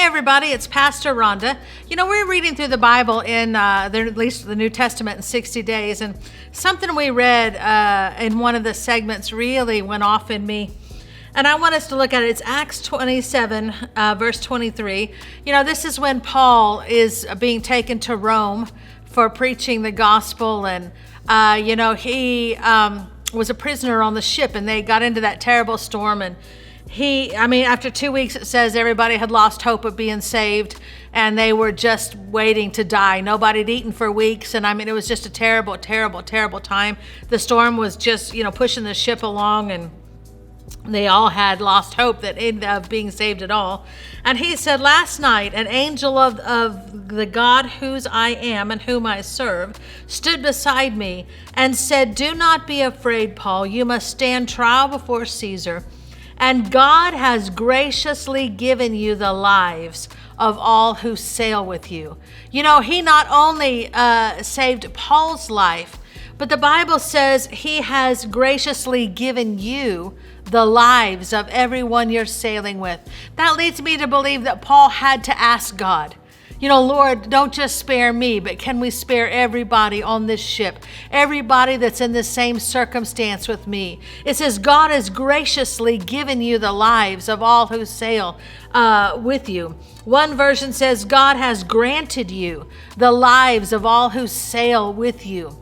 everybody, it's Pastor Rhonda. You know, we're reading through the Bible at least the New Testament in 60 days, and something we read in one of the segments really went off in me. And I want us to look at it. It's Acts 27, verse 23. You know, this is when Paul is being taken to Rome for preaching the gospel, and he was a prisoner on the ship, and they got into that terrible storm, and after 2 weeks, it says everybody had lost hope of being saved, and they were just waiting to die. Nobody had eaten for weeks, and it was just a terrible, terrible, terrible time. The storm was just, pushing the ship along, and they all had lost hope of being saved at all. And he said, last night, an angel of the God whose I am and whom I serve stood beside me and said, do not be afraid, Paul. You must stand trial before Caesar. And God has graciously given you the lives of all who sail with you. You know, he not only saved Paul's life, but the Bible says he has graciously given you the lives of everyone you're sailing with. That leads me to believe that Paul had to ask God, Lord, don't just spare me, but can we spare everybody on this ship, everybody that's in the same circumstance with me? It says God has graciously given you the lives of all who sail with you. One version says God has granted you the lives of all who sail with you.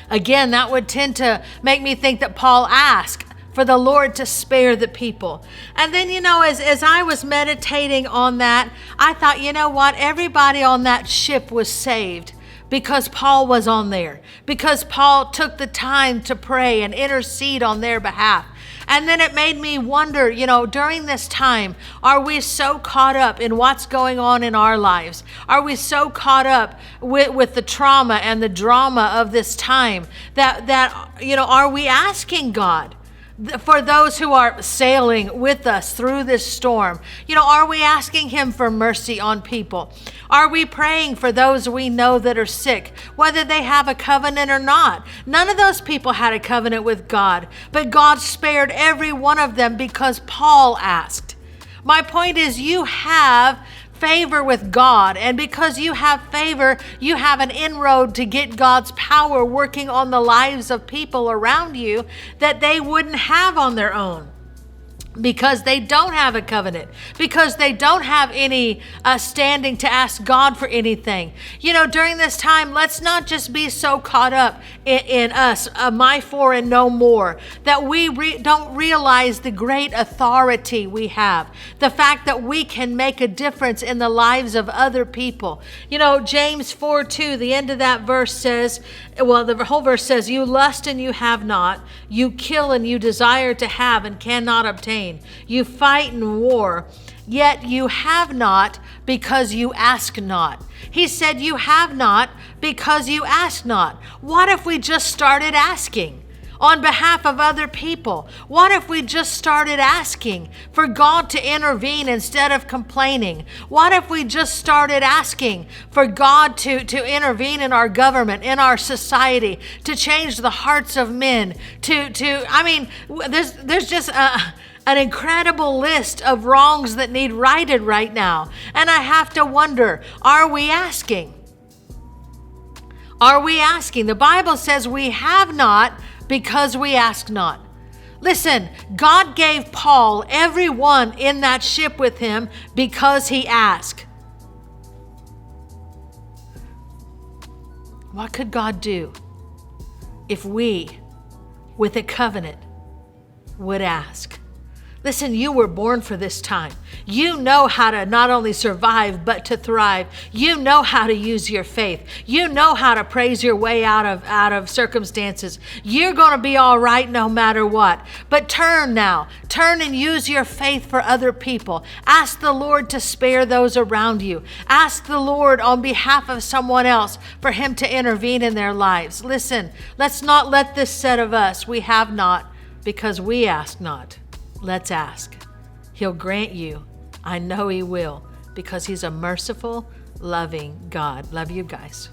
Again, that would tend to make me think that Paul asked for the Lord to spare the people. And then, as I was meditating on that, I thought, everybody on that ship was saved because Paul was on there, because Paul took the time to pray and intercede on their behalf. And then it made me wonder, during this time, are we so caught up in what's going on in our lives? Are we so caught up with the trauma and the drama of this time that are we asking God for those who are sailing with us through this storm? Are we asking him for mercy on people? Are we praying for those we know that are sick, whether they have a covenant or not? None of those people had a covenant with God, but God spared every one of them because Paul asked. My point is, you have favor with God, and because you have favor, you have an inroad to get God's power working on the lives of people around you that they wouldn't have on their own, because they don't have a covenant, because they don't have any standing to ask God for anything. During this time, let's not just be so caught up in us, my for and no more, that we don't realize the great authority we have, the fact that we can make a difference in the lives of other people. James 4:2, the end of that verse says, the whole verse says, you lust and you have not, you kill and you desire to have and cannot obtain. You fight in war, yet you have not because you ask not. He said you have not because you ask not. What if we just started asking on behalf of other people? What if we just started asking for God to intervene instead of complaining? What if we just started asking for God to intervene in our government, in our society, to change the hearts of men, there's just an incredible list of wrongs that need righted right now. And I have to wonder, are we asking? Are we asking? The Bible says we have not because we ask not. Listen, God gave Paul everyone in that ship with him because he asked. What could God do if we, with a covenant, would ask? Listen, you were born for this time. You know how to not only survive, but to thrive. You know how to use your faith. You know how to praise your way out of circumstances. You're going to be all right no matter what. But turn now. Turn and use your faith for other people. Ask the Lord to spare those around you. Ask the Lord on behalf of someone else for him to intervene in their lives. Listen, let's not let this set of us, we have not because we ask not. Let's ask. He'll grant you. I know he will, because he's a merciful, loving God. Love you guys.